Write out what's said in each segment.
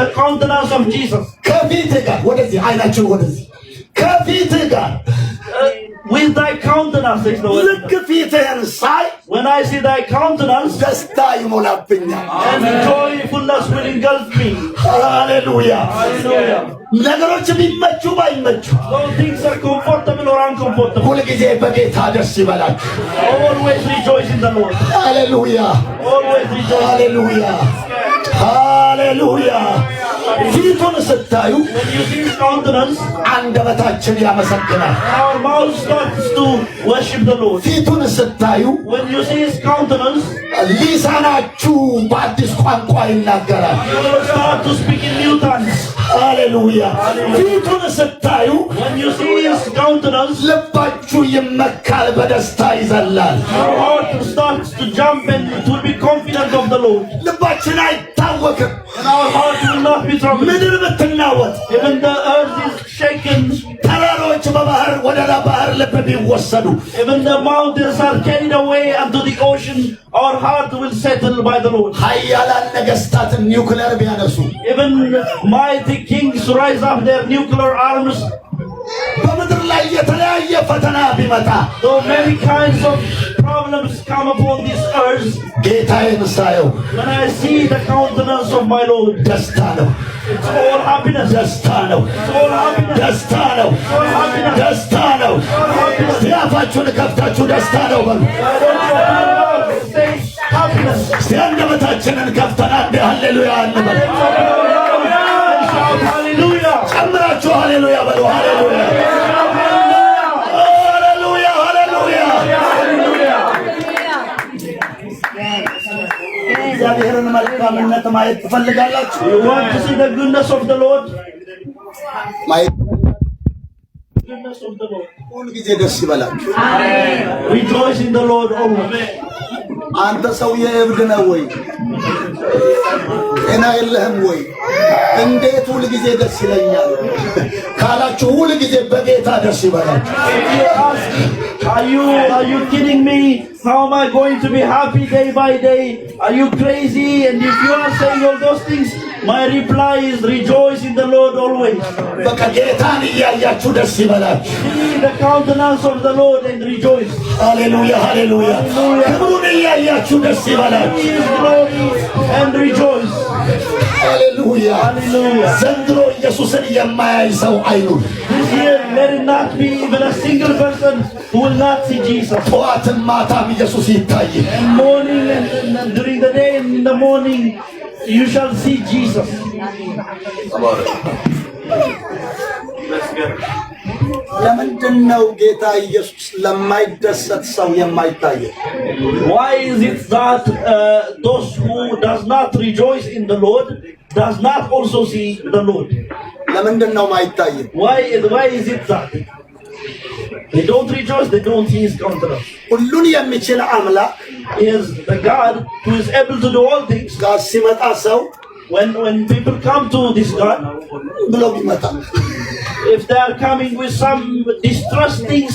the countenance of Jesus. With thy countenance, says the word. When I see thy countenance, and joyfulness will engulf me. Hallelujah. Hallelujah. Those things are comfortable or uncomfortable. Always rejoice in the Lord. Hallelujah. Always rejoice. Hallelujah. Hallelujah. When you see his countenance, our mouth starts to worship the Lord. When you see his countenance, you will start to speak in new tongues. Hallelujah. When you see his countenance, our heart starts to jump and it will be confident of the Lord. And our heart will not be troubled. Even the earth is shaken. Even the mountains are carried away unto the ocean. Our heart will settle by the Lord. Even mighty kings rise up their nuclear arms. Though many kinds of problems come upon this earth, when I see the countenance of my Lord, it's all happiness. It's all happiness. Hallelujah. Hallelujah. You want to see the goodness of the Lord? Goodness of the Lord. Rejoice in the Lord always. አንተ ሰውዬ እብድ ነህ ወይ? ጤና የለህም ወይ? እንዴት ሁሉ ጊዜ ደስ ይለኛል ካላችሁ ሁሉ ጊዜ በጌታ ደስ ይበላችሁ። Are you kidding me? How am I going to be happy day by day? Are you crazy? And if you are saying all those things, my reply is rejoice in the Lord always. በቃ ጌታን እያያችሁ ደስ ይበላችሁ። See the countenance of the Lord and rejoice. ሃሌሉያ ሃሌሉያ። ክብሩን እያያችሁ ደስ ይበላችሁ። His glory and rejoice. ሃሌሉያ ሃሌሉያ። ዘንድሮ ኢየሱስን የማያይ ሰው አይኑር። This year let it not be even a single person who will not see Jesus. ጠዋትም ማታም ኢየሱስ ይታይ። And morning and during the day and in the morning you shall see Jesus. ለምንድን ነው ጌታ ኢየሱስ ለማይደሰት ሰው የማይታየው? Why is it that those who does not rejoice in the Lord does not also see the Lord? ለምንድን ነው የማይታየው? Why is it that they don't rejoice, they don't see his countenance? ሁሉን የሚችል አምላክ Is the God who is able to do all things. ጋር ሲመጣ ሰው When people come to this God, ብሎ ቢመጣ if they are coming with some distress things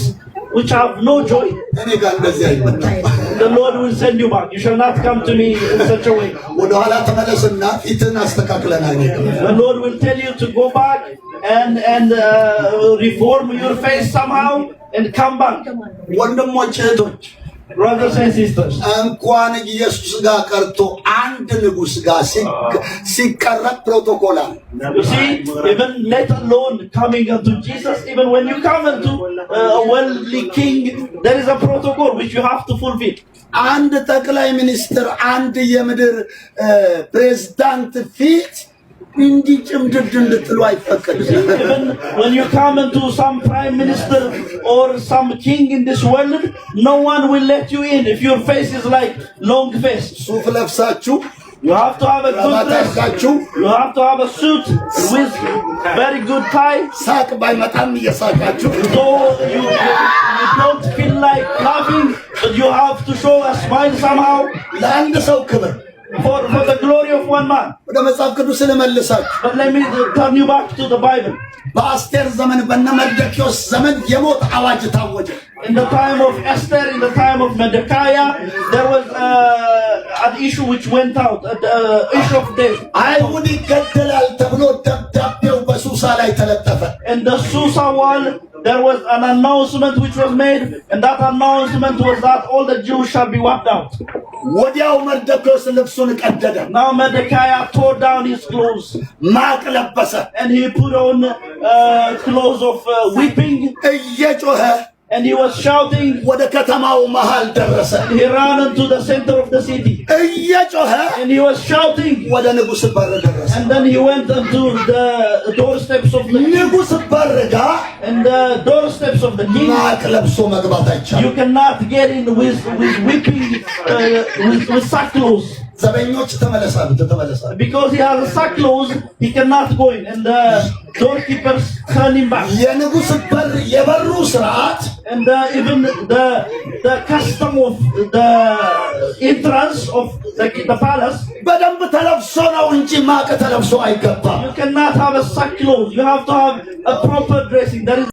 which have no joy, እኔ ጋር እንደዚህ አይመጣም። the Lord will send you back. You shall not come to me in such a way. ወደ ኋላ ተመለስና ፊትን አስተካክለናል። The Lord will tell you to go back and reform your face somehow and come back. ወንድሞች እህቶች Brothers and sisters, እንኳን ኢየሱስ ጋር ቀርቶ አንድ ንጉስ ጋር ሲቀረብ ፕሮቶኮል አለ። you see, even let alone coming unto Jesus, even when you come unto a worldly king, there is a protocol which you have to fulfill. አንድ ጠቅላይ ሚኒስትር አንድ የምድር ፕሬዝዳንት ፊት እንዲህ ጭምድድ እንድትሉ አይፈቀድም። Even when you come into some prime minister or some king in this world, no one will let you in if your face is like long face. ሱፍ ለብሳችሁ You have to have a good dress. You have to have a suit with very good tie. ሳቅ ባይመጣም እየሳቃችሁ So you don't feel like laughing, but you have to show a smile somehow. ለአንድ ሰው ክብር For the glory of one man. ወደ መጽሐፍ ቅዱስ ልመልሳችሁ። But let me turn you back to the Bible. በአስቴር ዘመን በነ መርዶክዮስ ዘመን የሞት አዋጅ ታወጀ። In the time of Esther, in the time of Mordecai, there was an issue which went out, an issue of death. አይሁድ ይገደላል ተብሎ ደብዳቤው በሱሳ ላይ ተለጠፈ። In the Susa wall, there was an announcement which was made, and that announcement was that all the Jews shall be wiped out. ወዲያው መርዶክዮስ ልብሱን ቀደደ። Now Mordecai tore down his clothes, ማቅ ለበሰ። and he put on clothes of weeping, እየጮኸ and he was shouting. ወደ ከተማው መሃል ደረሰ። He ran into the center of the city, እየጮኸ and he was shouting. ወደ ንጉሥ በር ደረሰ። And then he went into the doorsteps of the king. ንጉሥ በር ጋር And the doorsteps of the king, ማቅ ለብሶ መግባት አይቻልም። you cannot get in with weeping, with sackcloth. ዘበኞች ተመለሳሉ። Because he has a sackcloth, he cannot go in. And the doorkeepers turn him back. የንጉሥ በር የበሩ ስርዓት And even the custom of the entrance of the palace, በደንብ ተለብሶ ነው እንጂ ማቅ ተለብሶ አይገባም። you cannot have a sackcloth. You have to have a proper dressing. That is